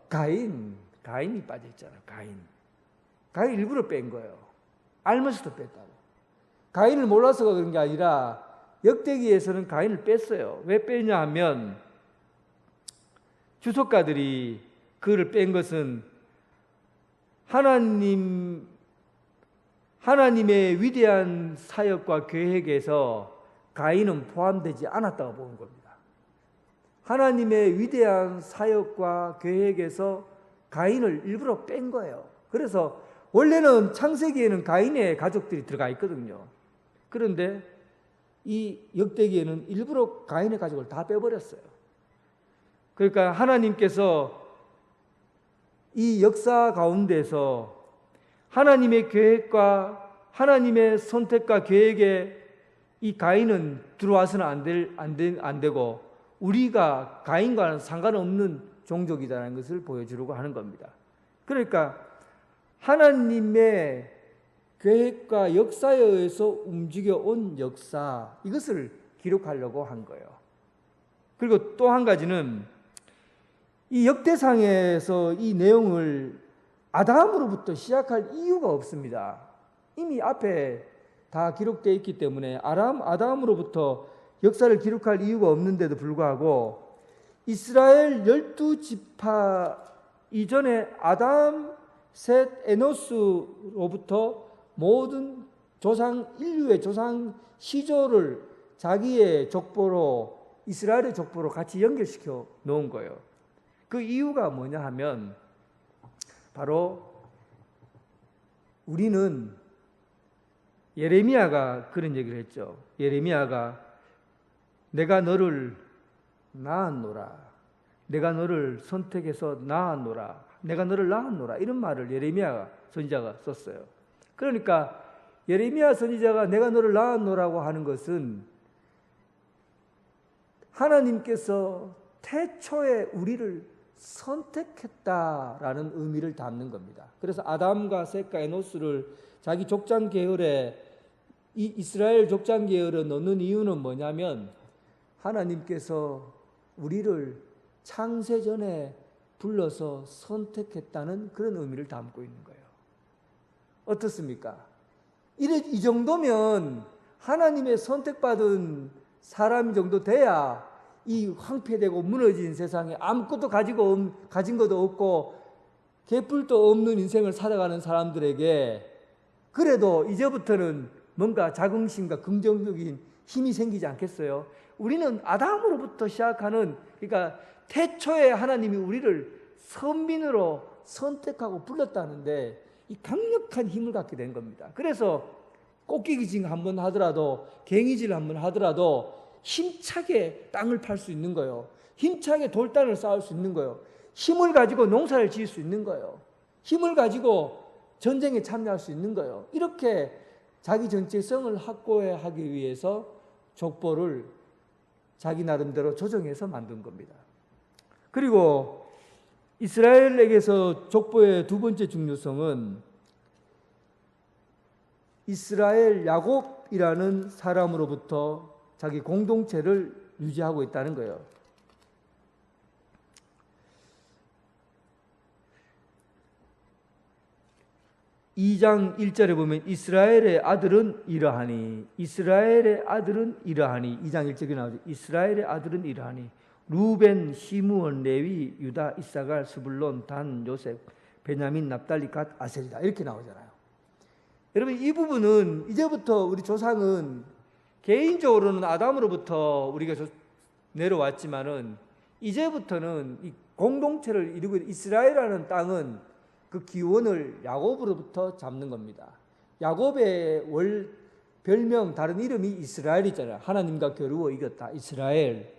가인이 빠져 있잖아요. 가인 일부러 뺀 거예요. 알면서도 뺐다고. 가인을 몰라서가 그런 게 아니라 역대기에서는 가인을 뺐어요. 왜 뺐냐 하면 주석가들이 그를 뺀 것은 하나님의 위대한 사역과 계획에서 가인은 포함되지 않았다고 보는 겁니다. 하나님의 위대한 사역과 계획에서 가인을 일부러 뺀 거예요. 그래서 원래는 창세기에는 가인의 가족들이 들어가 있거든요. 그런데 이 역대기에는 일부러 가인의 가족을 다 빼버렸어요. 그러니까 하나님께서 이 역사 가운데서 하나님의 계획과 하나님의 선택과 계획에 이 가인은 들어와서는 안 되고 우리가 가인과는 상관없는 종족이라는 것을 보여주려고 하는 겁니다. 그러니까 하나님의 계획과 역사에 의해서 움직여온 역사, 이것을 기록하려고 한 거예요. 그리고 또 한 가지는 이 역대상에서 이 내용을 아담으로부터 시작할 이유가 없습니다. 이미 앞에 다 기록되어 있기 때문에 아담으로부터 역사를 기록할 이유가 없는데도 불구하고 이스라엘 12지파 이전에 아담, 셋, 에노스로부터 모든 인류의 조상 시조를 자기의 족보로, 이스라엘의 족보로 같이 연결시켜 놓은 거예요. 그 이유가 뭐냐 하면 바로 우리는, 예레미야가 그런 얘기를 했죠. 예레미야가 내가 너를 낳았노라, 내가 너를 선택해서 낳았노라, 내가 너를 낳았노라, 이런 말을 예레미야 선지자가 썼어요. 그러니까 예레미야 선지자가 내가 너를 낳았노라고 하는 것은 하나님께서 태초에 우리를 선택했다라는 의미를 담는 겁니다. 그래서 아담과 셋과 에노스를 자기 족장 계열에, 이 이스라엘 족장 계열에 넣는 이유는 뭐냐면 하나님께서 우리를 창세전에 불러서 선택했다는 그런 의미를 담고 있는 거예요. 어떻습니까? 이 정도면 하나님의 선택받은 사람 정도 돼야 이 황폐되고 무너진 세상에 아무것도 가진 것도 없고 개뿔도 없는 인생을 살아가는 사람들에게 그래도 이제부터는 뭔가 자긍심과 긍정적인 힘이 생기지 않겠어요? 우리는 아담으로부터 시작하는, 그러니까 태초에 하나님이 우리를 선민으로 선택하고 불렀다는데 이 강력한 힘을 갖게 된 겁니다. 그래서 꽃기기질 한번 하더라도, 갱이질 한번 하더라도 힘차게 땅을 팔 수 있는 거예요. 힘차게 돌단을 쌓을 수 있는 거예요. 힘을 가지고 농사를 지을 수 있는 거예요. 힘을 가지고 전쟁에 참여할 수 있는 거예요. 이렇게 자기 정체성을 확고하기 위해서 족보를 자기 나름대로 조정해서 만든 겁니다. 그리고 이스라엘에게서 족보의 두 번째 중요성은 이스라엘 야곱이라는 사람으로부터 자기 공동체를 유지하고 있다는 거예요. 2장 1절에 보면 이스라엘의 아들은 이러하니, 이스라엘의 아들은 이러하니, 2장 1절에 나오죠. 이스라엘의 아들은 이러하니 루벤, 시므온, 레위, 유다, 이사갈, 스불론, 단, 요셉, 베냐민, 납달리, 갓, 아셀이다, 이렇게 나오잖아요. 여러분, 이 부분은 이제부터 우리 조상은 개인적으로는 아담으로부터 우리가 내려왔지만은 이제부터는 이 공동체를 이루고 있는 이스라엘이라는 땅은 그 기원을 야곱으로부터 잡는 겁니다. 야곱의 별명, 다른 이름이 이스라엘이잖아요. 하나님과 겨루어 이겼다, 이스라엘.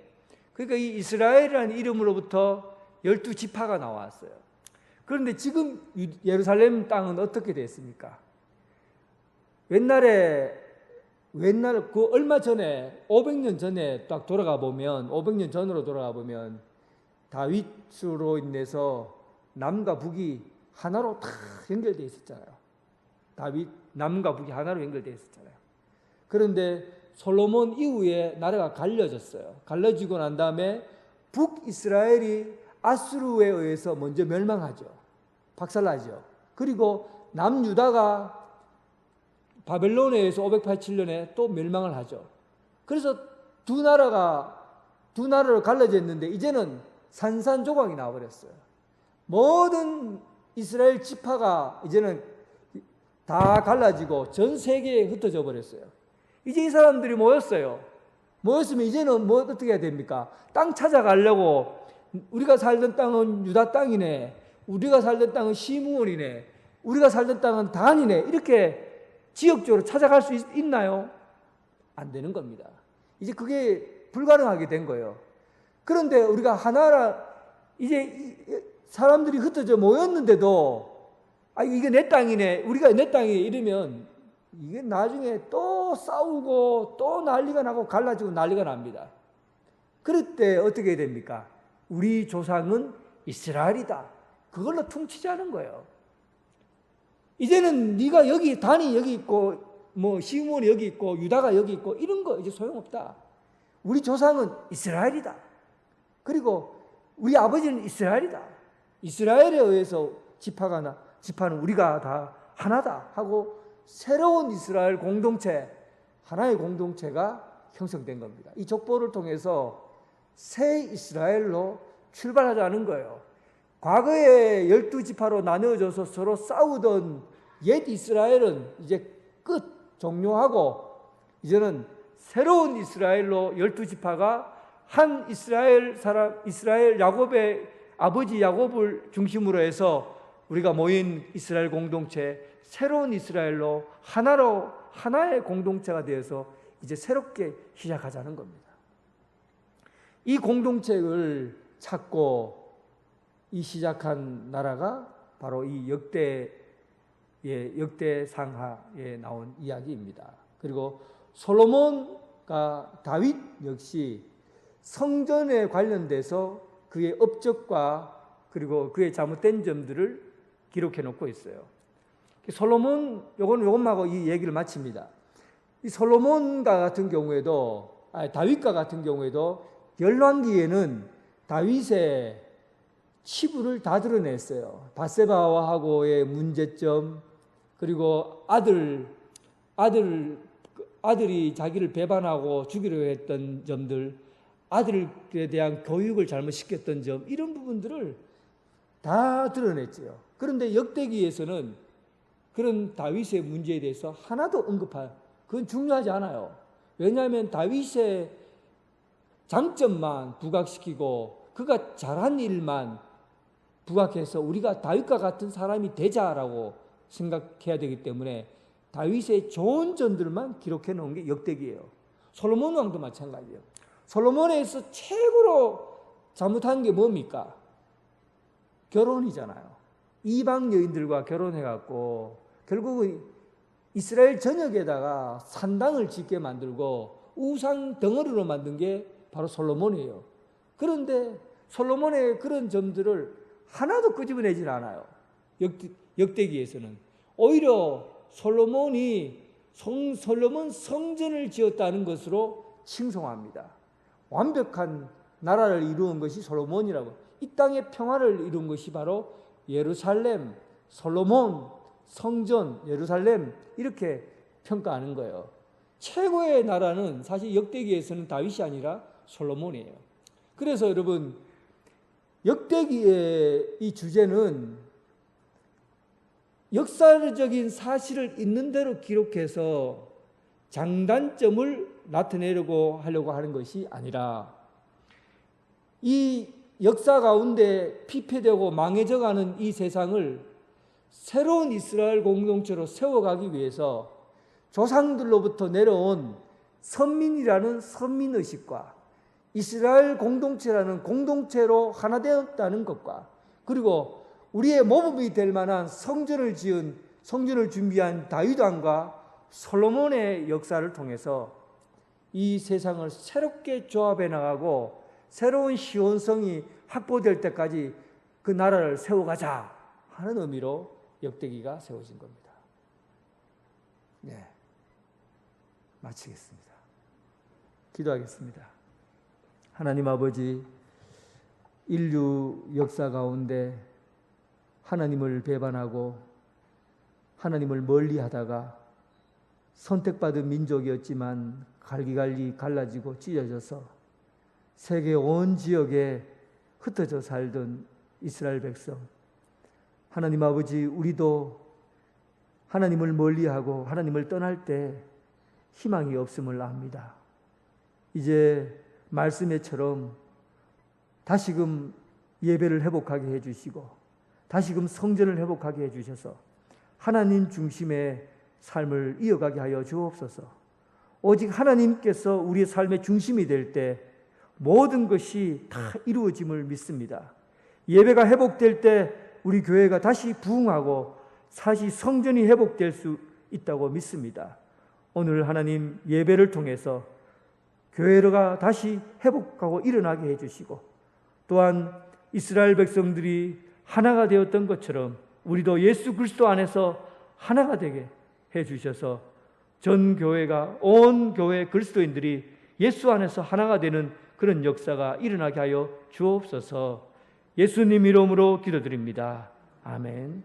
그러니까 이 이스라엘이라는 이름으로부터 12지파가 나왔어요. 그런데 지금 예루살렘 땅은 어떻게 됐습니까? 옛날에 그 얼마 전에 500년 전에 딱 돌아가 보면, 500년 전으로 돌아가 보면 다윗으로 인해서 남과 북이 하나로 다 연결되어 있었잖아요. 다윗 남과 북이 하나로 연결되어 있었잖아요. 그런데 솔로몬 이후에 나라가 갈려졌어요. 갈려지고 난 다음에 북이스라엘이 아수르에 의해서 먼저 멸망하죠. 박살나죠. 그리고 남유다가 바벨론에 의해서 587년에 또 멸망을 하죠. 그래서 두 나라로 갈라져 있는데 이제는 산산조각이 나와버렸어요. 모든 이스라엘 지파가 이제는 다 갈라지고 전 세계에 흩어져 버렸어요. 이제 이 사람들이 모였어요. 모였으면 이제는 뭐 어떻게 해야 됩니까? 땅 찾아가려고, 우리가 살던 땅은 유다 땅이네, 우리가 살던 땅은 시므온이네, 우리가 살던 땅은 단이네, 이렇게 지역적으로 찾아갈 수 있나요? 안 되는 겁니다. 이제 그게 불가능하게 된 거예요. 그런데 우리가 하나라, 이제 사람들이 흩어져 모였는데도 이게 내 땅이네, 우리가 내 땅이네 이러면 이게 나중에 또 싸우고 또 난리가 나고 갈라지고 난리가 납니다. 그럴 때 어떻게 해야 됩니까? 우리 조상은 이스라엘이다, 그걸로 퉁치자는 거예요. 이제는 네가 여기, 단이 여기 있고 뭐 시므온이 여기 있고 유다가 여기 있고 이런 거 이제 소용없다. 우리 조상은 이스라엘이다. 그리고 우리 아버지는 이스라엘이다. 이스라엘에 의해서 지파는 우리가 다 하나다 하고 새로운 이스라엘 공동체, 하나의 공동체가 형성된 겁니다. 이 족보를 통해서 새 이스라엘로 출발하자는 거예요. 과거에 12지파로 나누어져서 서로 싸우던 옛 이스라엘은 이제 종료하고 이제는 새로운 이스라엘로 12지파가 한 이스라엘 야곱의 아버지 야곱을 중심으로 해서 우리가 모인 이스라엘 공동체, 새로운 이스라엘로 하나의 공동체가 되어서 이제 새롭게 시작하자는 겁니다. 이 공동체를 찾고 이 시작한 나라가 바로 이 역대상하에 나온 이야기입니다. 그리고 솔로몬과 다윗 역시 성전에 관련돼서 그의 업적과 그리고 그의 잘못된 점들을 기록해 놓고 있어요. 솔로몬, 요것하고 이 얘기를 마칩니다. 이 솔로몬과 같은 경우에도, 다윗과 같은 경우에도 열왕기에는 다윗의 치부를 다 드러냈어요. 바세바와하고의 문제점, 그리고 아들이 자기를 배반하고 죽이려 했던 점들, 아들에 대한 교육을 잘못 시켰던 점, 이런 부분들을 다 드러냈죠. 그런데 역대기에서는 그런 다윗의 문제에 대해서 하나도 그건 중요하지 않아요. 왜냐하면 다윗의 장점만 부각시키고 그가 잘한 일만 부각해서 우리가 다윗과 같은 사람이 되자라고 생각해야 되기 때문에 다윗의 좋은 점들만 기록해 놓은 게 역대기예요. 솔로몬 왕도 마찬가지예요. 솔로몬에서 최고로 잘못한 게 뭡니까? 결혼이잖아요. 이방 여인들과 결혼해갖고 결국은 이스라엘 전역에다가 산당을 짓게 만들고 우상 덩어리로 만든 게 바로 솔로몬이에요. 그런데 솔로몬의 그런 점들을 하나도 끄집어내질 않아요. 역대기에서는. 오히려 솔로몬 성전을 지었다는 것으로 칭송합니다. 완벽한 나라를 이루은 것이 솔로몬이라고. 이 땅의 평화를 이룬 것이 바로 예루살렘, 솔로몬, 성전, 예루살렘, 이렇게 평가하는 거예요. 최고의 나라는 사실 역대기에서는 다윗이 아니라 솔로몬이에요. 그래서 여러분, 역대기의 이 주제는 역사적인 사실을 있는 대로 기록해서 장단점을 나타내려고 하려고 하는 것이 아니라 이 역사 가운데 피폐되고 망해져가는 이 세상을 새로운 이스라엘 공동체로 세워가기 위해서 조상들로부터 내려온 선민이라는 선민의식과 이스라엘 공동체라는 공동체로 하나 되었다는 것과 그리고 우리의 모범이 될 만한 성전을 준비한 다윗 왕과 솔로몬의 역사를 통해서 이 세상을 새롭게 조합해 나가고 새로운 시온성이 확보될 때까지 그 나라를 세워가자 하는 의미로 역대기가 세워진 겁니다. 네, 마치겠습니다. 기도하겠습니다. 하나님 아버지, 인류 역사 가운데 하나님을 배반하고 하나님을 멀리하다가 선택받은 민족이었지만 갈기갈기 갈라지고 찢어져서 세계 온 지역에 흩어져 살던 이스라엘 백성, 하나님 아버지, 우리도 하나님을 멀리하고 하나님을 떠날 때 희망이 없음을 압니다. 이제 말씀에처럼 다시금 예배를 회복하게 해주시고 다시금 성전을 회복하게 해주셔서 하나님 중심의 삶을 이어가게 하여 주옵소서. 오직 하나님께서 우리의 삶의 중심이 될 때 모든 것이 다 이루어짐을 믿습니다. 예배가 회복될 때 우리 교회가 다시 부흥하고 다시 성전이 회복될 수 있다고 믿습니다. 오늘 하나님 예배를 통해서 교회가 다시 회복하고 일어나게 해주시고 또한 이스라엘 백성들이 하나가 되었던 것처럼 우리도 예수 그리스도 안에서 하나가 되게 해주셔서 전 교회가 온 교회 그리스도인들이 예수 안에서 하나가 되는 그런 역사가 일어나게 하여 주옵소서. 예수님 이름으로 기도드립니다. 아멘.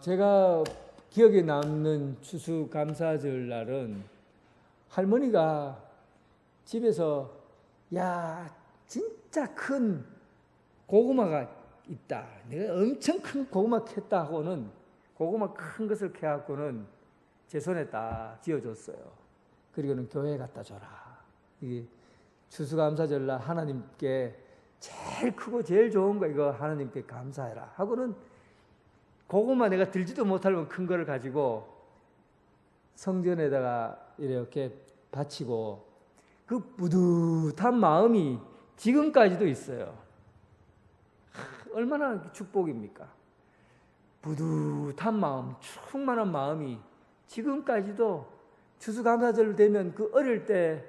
제가 기억에 남는 추수감사절 날은 할머니가 집에서 야 진짜 큰 고구마가 있다, 내가 엄청 큰 고구마 캤다 하고는 고구마 큰 것을 캐갖고는 제 손에 딱 쥐어줬어요. 그리고는 교회에 갖다 줘라. 이게 추수감사절날 하나님께 제일 크고 제일 좋은 거 이거 하나님께 감사해라 하고는 고구마 내가 들지도 못할 큰 거를 가지고 성전에다가 이렇게 바치고 그 뿌듯한 마음이 지금까지도 있어요. 얼마나 축복입니까? 뿌듯한 마음, 충만한 마음이 지금까지도 추수감사절 되면 그 어릴 때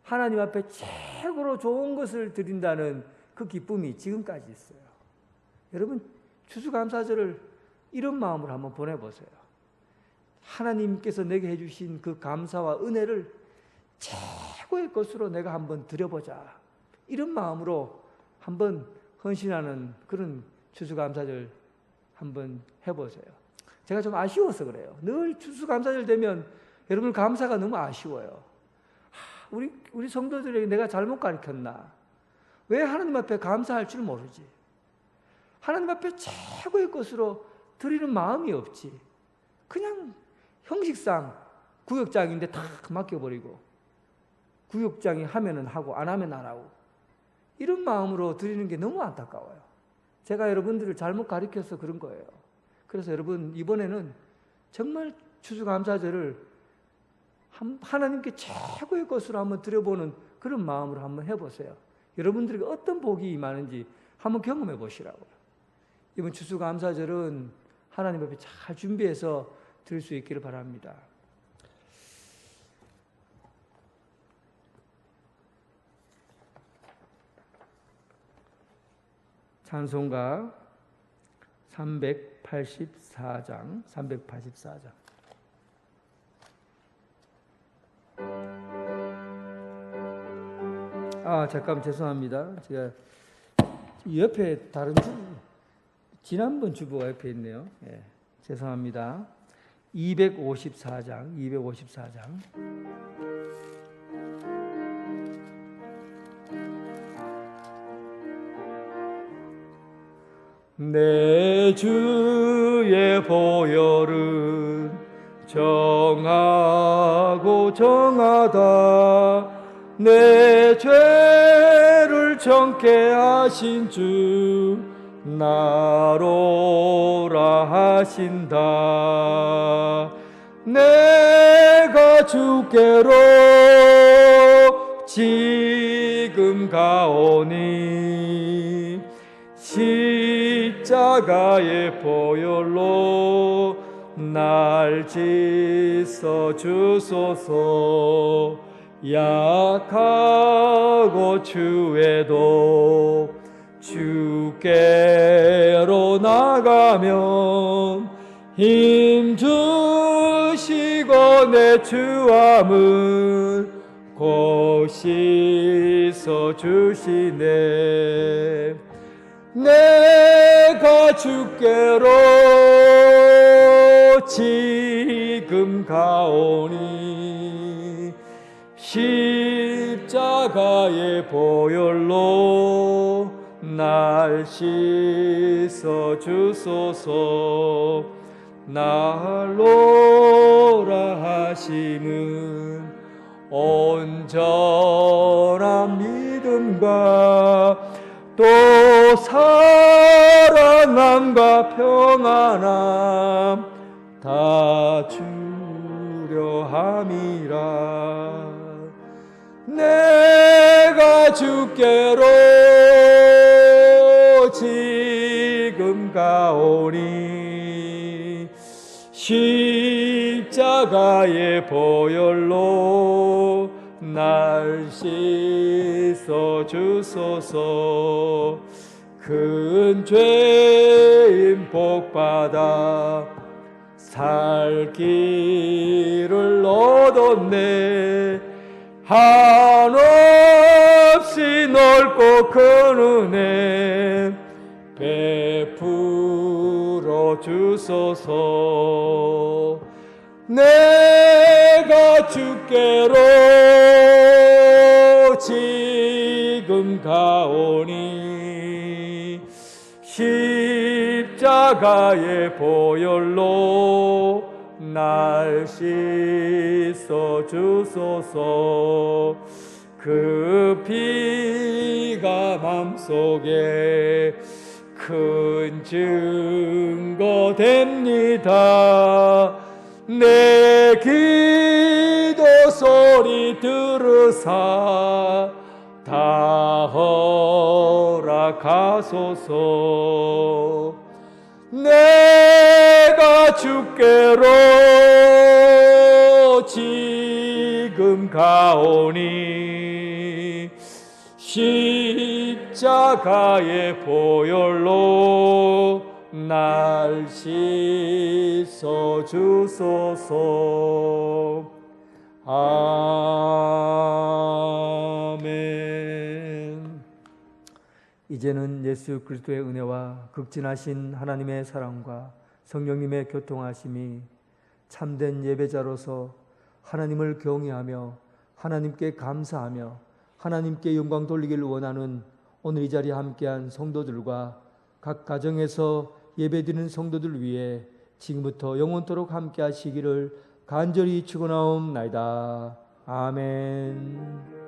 하나님 앞에 최고로 좋은 것을 드린다는 그 기쁨이 지금까지 있어요. 여러분 추수감사절을 이런 마음으로 한번 보내보세요. 하나님께서 내게 해주신 그 감사와 은혜를 최고의 것으로 내가 한번 드려보자. 이런 마음으로 한번 헌신하는 그런 추수감사절 한번 해보세요. 제가 좀 아쉬워서 그래요. 늘 추수감사절 되면 여러분 감사가 너무 아쉬워요. 우리 성도들에게 내가 잘못 가르쳤나? 왜 하나님 앞에 감사할 줄 모르지? 하나님 앞에 최고의 것으로 드리는 마음이 없지. 그냥 형식상 구역장인데 다 맡겨버리고 구역장이 하면은 하고 안 하면 안 하고 이런 마음으로 드리는 게 너무 안타까워요. 제가 여러분들을 잘못 가르쳐서 그런 거예요. 그래서 여러분 이번에는 정말 추수감사절을 하나님께 최고의 것으로 한번 드려보는 그런 마음으로 한번 해보세요. 여러분들에게 어떤 복이 임하는지 한번 경험해 보시라고요. 이번 추수감사절은 하나님 앞에 잘 준비해서 드릴 수 있기를 바랍니다. 찬송가 384장. 잠깐 죄송합니다. 제가 옆에 다른 지난번 주보가 옆에 있네요. 예, 죄송합니다. 254장. 내 주의 보혈은 정하고 정하다. 내 죄를 정케 하신 주 나로라 하신다. 내가 주께로 지금 가오니 십자가의 보혈로 날 씻어 주소서. 약하고 추해도 주께로 나가면 힘 주시고 내 주함을 곧 씻어 주시네. 내가 주께로 지금 가오니 십자가의 보혈로 날 씻어 주소서. 나로라 하심은 온전한 믿음과 또 사랑함과 평안함 다 주려 함이라. 내가 주께로 지금 가오니 십자가의 보혈로 날 씻어 주소서. 큰 죄인 복받아 살 길을 얻었네. 한없이 넓고 큰 은혜 베풀어 주소서. 내가 주께로 지금 가오니 십자가의 보혈로 날 씻어 주소서. 그 피가 맘속에 큰 증거 됩니다. 내 기도 소리 들으사 다 허락하소서. 내가 주께로 지금 가오니 십자가의 보혈로 날 씻어 주소서. 아멘. 이제는 예수 그리스도의 은혜와 극진하신 하나님의 사랑과 성령님의 교통하심이 참된 예배자로서 하나님을 경외하며 하나님께 감사하며 하나님께 영광 돌리기를 원하는 오늘 이 자리에 함께한 성도들과 각 가정에서 예배드리는 성도들 위해 지금부터 영원토록 함께 하시기를 간절히 축원하옵나이다. 아멘.